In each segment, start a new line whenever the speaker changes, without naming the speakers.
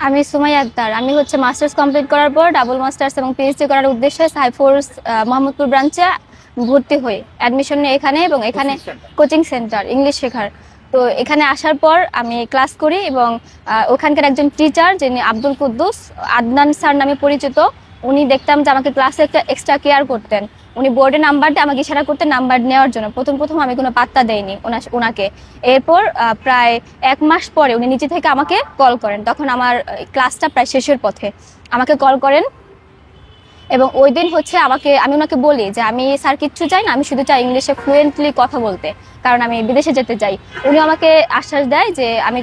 আমি সুমাইয়া আক্তার। আমি হচ্ছে মাস্টার্স কমপ্লিট করার পর ডাবল মাস্টার্স এবং পিএইচডি করার উদ্দেশ্যে সাইফোর্স মোহাম্মদপুর ব্রাঞ্চে ভর্তি হই, অ্যাডমিশন নিয়ে এখানে, এবং এখানে কোচিং সেন্টার ইংলিশ শেখার। তো এখানে আসার পর আমি ক্লাস করি এবং ওখানকার একজন টিচার যিনি আব্দুল কুদ্দুস আদনান স্যার নামে পরিচিত, উনি দেখতাম যে আমাকে ক্লাসে একটা এক্সট্রা কেয়ার করতেন। উনি বোর্ডে নাম্বার দিয়ে আমাকে ইশারা করতেন নাম্বার নেওয়ার জন্য। প্রথম প্রথম আমি কোনো পাত্তা দেইনি ওনাকে। এরপর প্রায় 1 মাস পরে উনি নিচে থেকে আমাকে কল করেন, তখন আমার ক্লাসটা প্রায় শেষের পথে। আমাকে কল করেন এবং ওই দিন হচ্ছে আমি ওনাকে বলি যে আমি স্যার কিচ্ছু চাই না, আমি শুধু চাই ইংলিশে ফ্লুয়েন্টলি কথা বলতে, কারণ আমি বিদেশে যেতে চাই। উনি আমাকে আশ্বাস দেয় যে আমি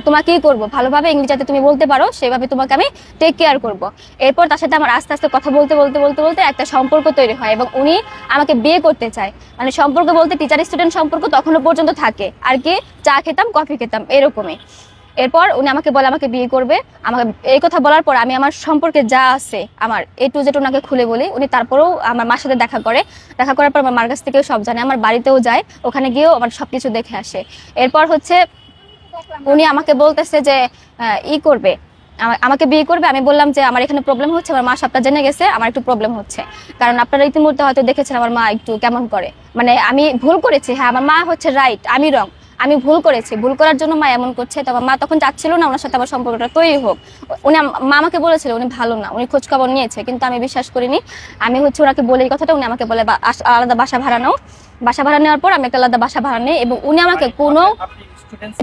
তোমাকেই করব, ভালোভাবে ইংলিশ যাতে তুমি বলতে পারো সেভাবে তোমাকে আমি টেক কেয়ার করব। এরপর তার সাথে আমার আস্তে আস্তে কথা বলতে বলতে বলতে বলতে একটা সম্পর্ক তৈরি হয় এবং উনি আমাকে বিয়ে করতে চায়। মানে সম্পর্ক বলতে টিচার স্টুডেন্ট সম্পর্ক তখনও পর্যন্ত থাকে আর কি, চা খেতাম কফি খেতাম এরকমই। এরপর উনি আমাকে বলে আমাকে বিয়ে করবে। আমাকে এই কথা বলার পর আমি আমার সম্পর্কে যা আছে আমার A to Z ওনাকে খুলে বলি। উনি তারপরেও আমার মার সাথে দেখা করার পর আমার মার কাছ থেকেও সব জানে, আমার বাড়িতেও যায়, ওখানে গিয়েও আমার সবকিছু দেখে আসে। এরপর হচ্ছে উনি আমাকে বলতেছে যে করবে, আমাকে বিয়ে করবে। আমি বললাম যে আমার এখানে প্রবলেম হচ্ছে, আমার মা সবটা জেনে গেছে, আমার একটু প্রবলেম হচ্ছে, কারণ আপনারা ইতিমধ্যে হয়তো দেখেছেন আমার মা একটু কেমন করে, মানে আমি ভুল করেছি। হ্যাঁ, আমার মা হচ্ছে রাইট, আমি রং, আমি ভুল করেছি, ভুল করার জন্য মা এমন করছে। তো আমার মা তখন চাচ্ছিল না ওনার সাথে আমার সম্পর্কটা তৈরি হোক। মা আমাকে বলেছিল উনি ভালো না, উনি খোঁজ খবর নিয়েছে, কিন্তু আমি বিশ্বাস করিনি। আমি হচ্ছে ওনাকে বলে এই কথাটা, উনি আমাকে বলে আলাদা বাসা ভাড়া নাও। বাসা ভাড়া নেওয়ার পর আমি একটা আলাদা বাসা ভাড়া নিই এবং উনি আমাকে কোনো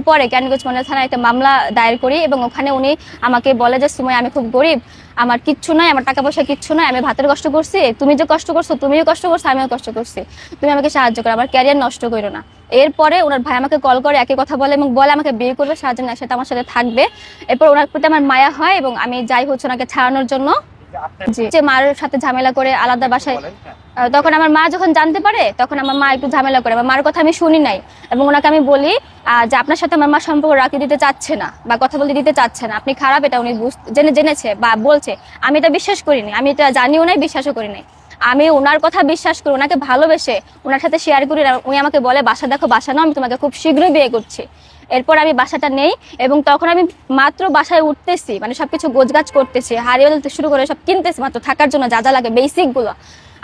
পরে ক্যানিগঞ্জ মডেল থানায় একটা মামলা দায়ের করি এবং ওখানে উনি আমাকে বলে যে সুমাইয়া আমি খুব গরিব, আমার কিচ্ছু নাই, আমার টাকা পয়সা কিচ্ছু নাই, আমি ভাতের কষ্ট করছি, তুমি যে কষ্ট করছো তুমিও কষ্ট করছো, আমিও কষ্ট করছি, তুমি আমাকে সাহায্য করো, আমার ক্যারিয়ার নষ্ট করো না। এরপরে ওনার ভাই আমাকে কল করে একই কথা বলে এবং বলে আমাকে বিয়ে করবে, সাহায্য একসাথে আমার সাথে থাকবে। এরপর ওনার প্রতি আমার মায়া হয় এবং আমি যাই হচ্ছে ওনাকে ছাড়ানোর জন্য। জি, যে মার সাথে ঝামেলা করে আলাদা বাসায়। তখন আমার মা যখন জানতে পারে তখন আমার মা একটু ঝামেলা করে, আমার মার কথা আমি শুনি নাই এবং ওনাকে আমি বলি যে আপনার সাথে আমার মা সম্পর্ক রাখতে দিতে চাচ্ছে না বা কথা বলতে দিতে চাচ্ছে না, আপনি খারাপ, এটা উনি জেনেছে বা বলছে। আমি এটা বিশ্বাস করিনি, আমি এটা জানিও নাই, বিশ্বাসও করি নাই। আমি ওনার কথা বিশ্বাস করি, ওনাকে ভালোবেসে ওনার সাথে শেয়ার করি। উনি আমাকে বলে বাসা দেখো, বাসা নাও, আমি তোমাকে খুব শীঘ্রই বিয়ে করছি। এরপর আমি বাসাটা নেই এবং তখন আমি মাত্র বাসায় উঠতেছি, মানে সবকিছু গোছগাছ করতেছি, হারিয়ে ফেলতে শুরু করে সব কিনতেছি মাত্র থাকার জন্য যা যা লাগে বেসিক গুলো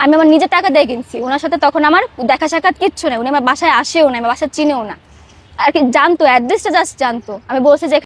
আমি আমার নিজের টাকা দিয়ে কিনছি। ওনার সাথে তখন আমার দেখা সাক্ষাৎ কিচ্ছু নেই, উনি আমার বাসায় আসেও না, আমার বাসায় চিনেও না আর কি, জানতো অ্যাড্রেসটা জাস্ট জানতো। আমি বলছি যে